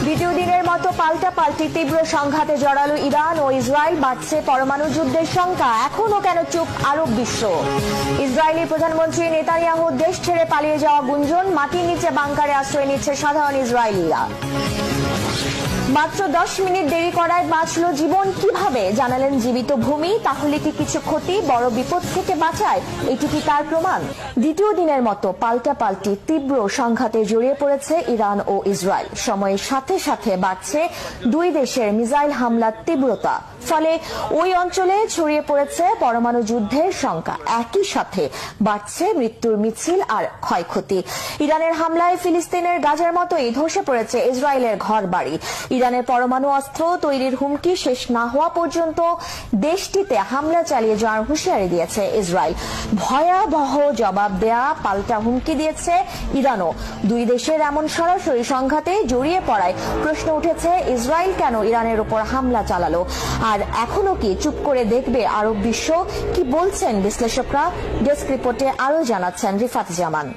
দ্বিতীয় দিনের মতো পাল্টাপাল্টি তীব্র সংঘাতে জড়ালো ইরান ও ইসরায়েল। বাড়ছে পরমাণু যুদ্ধের শঙ্কা। এখনো কেন চুপ আরব বিশ্ব? ইসরায়েলি প্রধানমন্ত্রী নেতানিয়াহু দেশ ছেড়ে পালিয়ে যাওয়া গুঞ্জন। মাটির নিচে বাংকারে আশ্রয় নিচ্ছে সাধারণ ইসরায়েলিরা। মাত্র 10 মিনিট দেরি করায় বাঁচল জীবন কিভাবে, জানালেন জীবিত ভূমি। তাহলে কি কিছু ক্ষতি বড় বিপদ থেকে বাঁচায়? এটি কি তার প্রমাণ? দ্বিতীয় দিনের মতো পাল্টাপাল্টি তীব্র সংঘাতে জড়িয়ে পড়েছে ইরান ও ইসরায়েল। সময়ের সাথে সাথে বাড়ছে দুই দেশের মিসাইল হামলার তীব্রতা। ফলে ওই অঞ্চলে ছড়িয়ে পড়েছে পরমাণু যুদ্ধের শঙ্কা। একই সাথে বাড়ছে মৃত্যুর মিছিল আর ক্ষয়ক্ষতি। ইরানের হামলায় ফিলিস্তিনের গাজার মতোই ধসে পড়েছে ইসরায়েলের ঘরবাড়ি। ইরানের পরমাণু অস্ত্র তৈরির হুমকি শেষ না হওয়া পর্যন্ত দেশটিতে হামলা চালিয়ে যাওয়ার হুঁশিয়ারি দিয়েছে ইসরায়েল। ভয়াবহ জবাব দেয়া পাল্টা হুমকি দিয়েছে ইরানও। দুই দেশের এমন সরাসরি সংঘাতে জড়িয়ে পড়ায় প্রশ্ন উঠেছে, ইসরায়েল কেন ইরানের উপর হামলা চালালো? আর এখনো কি চুপ করে দেখবে আরব বিশ্ব? কি বলছেন বিশ্লেষকরা? ডেস্ক রিপোর্টে আরো জানাচ্ছেন রিফাত জামান।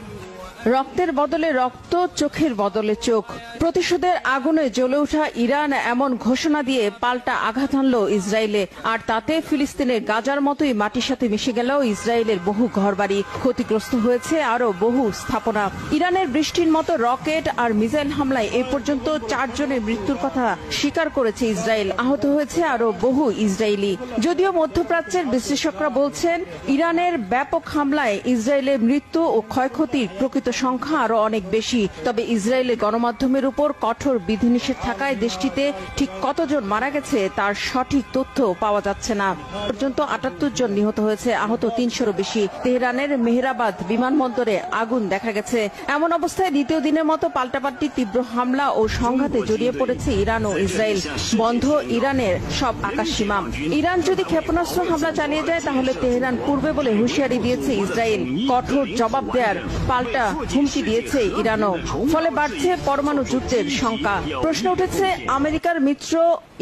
রক্তের বদলে রক্ত, চোখের বদলে চোখ। প্রতিশোধের আগুনে জ্বলে ওঠা ইরান এমন ঘোষণা দিয়ে পাল্টা আঘাত হানল ইসরায়েলে। আর তাতে ফিলিস্তিনের গাজার মতোই মাটির সাথে মিশে গেল ইসরায়েলের বহু ঘরবাড়ি। ক্ষতিগ্রস্ত হয়েছে আরো বহু স্থাপনা। ইরানের বৃষ্টির মতো রকেট আর মিসাইল হামলায় এ পর্যন্ত 4 জনের মৃত্যুর কথা স্বীকার করেছে ইসরায়েল। আহত হয়েছে আরো বহু ইসরায়েলি। যদিও মধ্যপ্রাচ্যের বিশ্লেষকরা বলছেন, ইরানের ব্যাপক হামলায় ইসরায়েলের মৃত্যু ও ক্ষয়ক্ষতির প্রকৃত সংখ্যা আরো অনেক বেশি। তবে ইসরায়েলের গণমাধ্যমের উপর কঠোর বিধিনিষেধ থাকায় দেশটিতে ঠিক কতজন মারা গেছে তার সঠিক তথ্য পাওয়া যাচ্ছে না। পর্যন্ত 78 জন নিহত হয়েছে, আহত 300-রও বেশি। তেহরানের মেহরাবাদ বিমানবন্দরে আগুন দেখা গেছে। এমন অবস্থায় দ্বিতীয় দিনের মতো পাল্টাপাল্টি তীব্র হামলা ও সংঘাতে জড়িয়ে পড়েছে ইরান ও ইসরায়েল। বন্ধ ইরানের সব আকাশসীমা। ইরান যদি ক্ষেপণাস্ত্র হামলা চালিয়ে যায় তাহলে তেহরান পূর্বে বলে হুঁশিয়ারি দিয়েছে ইসরায়েল। কঠোর জবাব দেওয়ার পাল্টা হুমকি দিয়েছে ইরানও। ফলে বাড়ছে পরমাণু যুদ্ধের শঙ্কা। প্রশ্ন উঠেছে, আমেরিকার মিত্র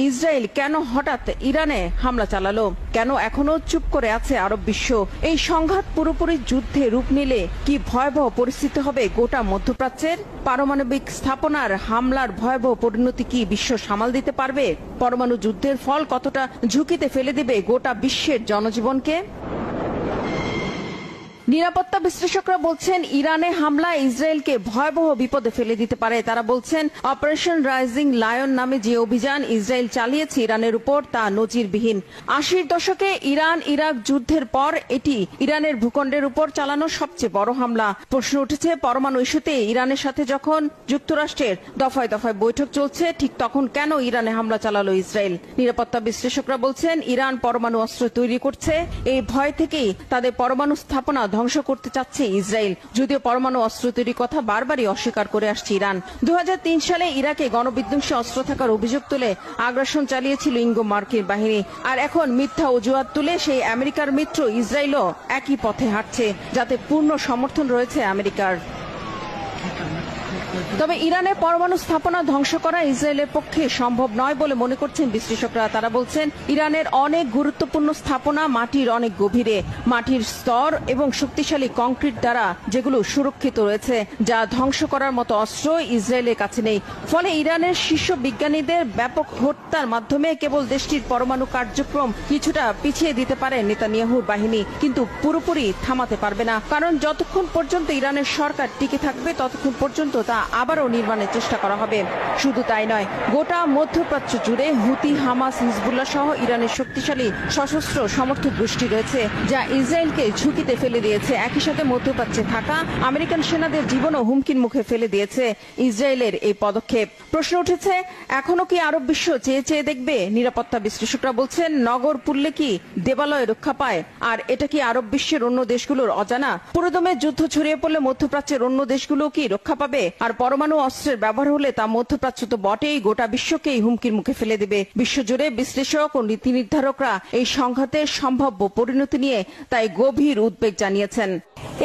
ইসরায়েল কেন হঠাৎ ইরানে হামলা চালালো? কেন এখনো চুপ করে আছে আরব বিশ্ব? এই সংঘাত পুরোপুরি যুদ্ধে রূপ নিলে কি ভয়াবহ পরিস্থিতি হবে গোটা মধ্যপ্রাচ্যের? পারমাণবিক স্থাপনার হামলার ভয়াবহ পরিণতি কি বিশ্ব সামাল দিতে পারবে? পরমাণু যুদ্ধের ফল কতটা ঝুঁকিতে ফেলে দেবে গোটা বিশ্বের জনজীবনকে? নিরাপত্তা বিশ্লেষকরা বলছেন, ইরানে হামলা ইসরায়েলকে ভয়াবহ বিপদে ফেলে দিতে পারে। তারা বলছেন, অপারেশন রাইজিং লায়ন নামে যে অভিযান ইসরায়েল চালিয়েছে ইরানের উপর তা নজিরবিহীন। 80-র দশকে ইরান ইরাক যুদ্ধের পর এটি ইরানের ভূখণ্ডের উপর চালানো সবচেয়ে বড় হামলা। প্রশ্ন উঠেছে, পরমাণু ইস্যুতে ইরানের সাথে যখন যুক্তরাষ্ট্রের দফায় দফায় বৈঠক চলছে, ঠিক তখন কেন ইরানে হামলা চালালো ইসরায়েল? নিরাপত্তা বিশ্লেষকরা বলছেন, ইরান পরমাণু অস্ত্র তৈরি করছে। এই ভয় থেকেই তাদের পরমাণু স্থাপনা ধ্বংস করতে চাচ্ছে ইসরায়েল। যদিও পরমাণু অস্ত্র তৈরির কথা বারবারই অস্বীকার করে আসছে ইরান। 2003 সালে ইরাকে গণবিধ্বংসী অস্ত্র থাকার অভিযোগ তুলে আগ্রাসন চালিয়েছিল ইঙ্গো মার্কিন বাহিনী। আর এখন মিথ্যা অজুহাত তুলে সেই আমেরিকার মিত্র ইসরায়েলও একই পথে হাঁটছে, যাতে পূর্ণ সমর্থন রয়েছে আমেরিকার। তবে ইরানের পরমাণু স্থাপনা ধ্বংস করা ইসরায়েলের পক্ষে সম্ভব নয় বলে মনে করছেন বিশ্লেষকরা। তারা বলছেন, ইরানের অনেক গুরুত্বপূর্ণ স্থাপনা মাটির অনেক গভীরে। মাটির স্তর এবং শক্তিশালী কংক্রিট দ্বারা যেগুলো সুরক্ষিত রয়েছে, যা ধ্বংস করার মতো অস্ত্র ইসরায়েলের কাছে নেই। ফলে ইরানের শীর্ষ বিজ্ঞানীদের ব্যাপক হত্যার মাধ্যমে কেবল দেশটির পরমাণু কার্যক্রম কিছুটা পিছিয়ে দিতে পারে নেতানিয়াহুর বাহিনী, কিন্তু পুরোপুরি থামাতে পারবে না। কারণ যতক্ষণ পর্যন্ত ইরানের সরকার টিকে থাকবে ততক্ষণ পর্যন্ত তা আবারও নির্মাণের চেষ্টা করা হবে। শুধু তাই নয়, গোটা মধ্যপ্রাচ্য জুড়ে হুতি, হামাস, হিজবুল্লাহ সহ ইরানের শক্তিশালী সশস্ত্র সমর্থক গোষ্ঠী রয়েছে, যা ইসরায়েলকে ঝুঁকিতে ফেলে দিয়েছে। একই সাথে মধ্যপ্রাচ্যে থাকা আমেরিকান সেনাদের জীবনও হুমকির মুখে ফেলে দিয়েছে ইসরায়েলের এই পদক্ষেপ। প্রশ্ন উঠেছে, এখনো কি আরব বিশ্ব চেয়ে চেয়ে দেখবে? নিরাপত্তা বিশ্লেষকরা বলছেন, নগর পুড়লে কি দেবালয় রক্ষা পায়? আর এটা কি আরব বিশ্বের অন্য দেশগুলোর অজানা? পুরোদমে যুদ্ধ ছড়িয়ে পড়লে মধ্যপ্রাচ্যের অন্য দেশগুলো কি রক্ষা পাবে? আর পরমাণু অস্ত্রের ব্যবহার হলে তা মধ্যপ্রাচ্য তো বটেই, গোটা বিশ্বকেই হুমকির মুখে ফেলে দেবে। বিশ্বজুড়ে বিশ্লেষক ও নীতি নির্ধারকরা এই সংঘাতের সম্ভাব্য পরিণতি নিয়ে তাই গভীর উদ্বেগ জানিয়েছেন।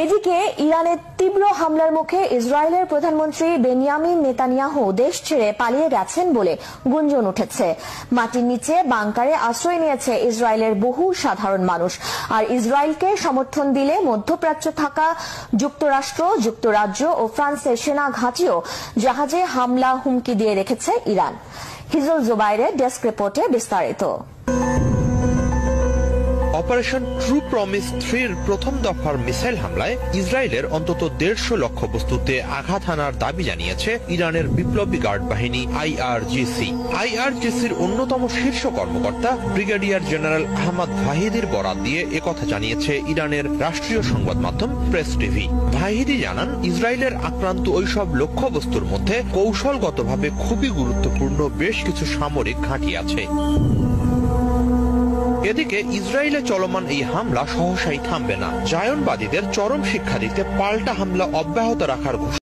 এদিকে ইরানের তীব্র হামলার মুখে ইসরায়েলের প্রধানমন্ত্রী বেনিয়ামিন নেতানিয়াহু দেশ ছেড়ে পালিয়ে গেছেন বলে গুঞ্জন উঠেছে। মাটির নিচে বাংকারে আশ্রয় নিয়েছে ইসরায়েলের বহু সাধারণ মানুষ। আর ইসরায়েলকে সমর্থন দিলে মধ্যপ্রাচ্য থাকা যুক্তরাষ্ট্র, যুক্তরাজ্য ও ফ্রান্সের সেনা ঘাঁটিও সত্ত্বেও জাহাজে হামলা হুমকি দিয়ে রেখেছে ইরান। হিজল জুবাইরের ডেস্ক রিপোর্টে বিস্তারিত। অপারেশন ট্রু প্রমিস 3-র প্রথম দফার মিসাইল হামলায় ইসরায়েলের অন্তত 150 লক্ষ্যবস্তুতে আঘাত হানার দাবি জানিয়েছে ইরানের বিপ্লবী গার্ড বাহিনী আইআরজিসি। আইআরজিসির অন্যতম শীর্ষ কর্মকর্তা ব্রিগেডিয়ার জেনারেল আহমদ ভাহিদির বরাত দিয়ে একথা জানিয়েছে ইরানের রাষ্ট্রীয় সংবাদ মাধ্যম প্রেস টিভি। ভাহিদি জানান, ইসরায়েলের আক্রান্ত ওইসব লক্ষ্যবস্তুর মধ্যে কৌশলগতভাবে খুবই গুরুত্বপূর্ণ বেশ কিছু সামরিক ঘাঁটি আছে। এদিকে ইসরায়েলে চলমান এই হামলা সহসাই থামবে না। জায়নবাদীদের চরম শিক্ষা দিতে পাল্টা হামলা অব্যাহত রাখার ঘোষণা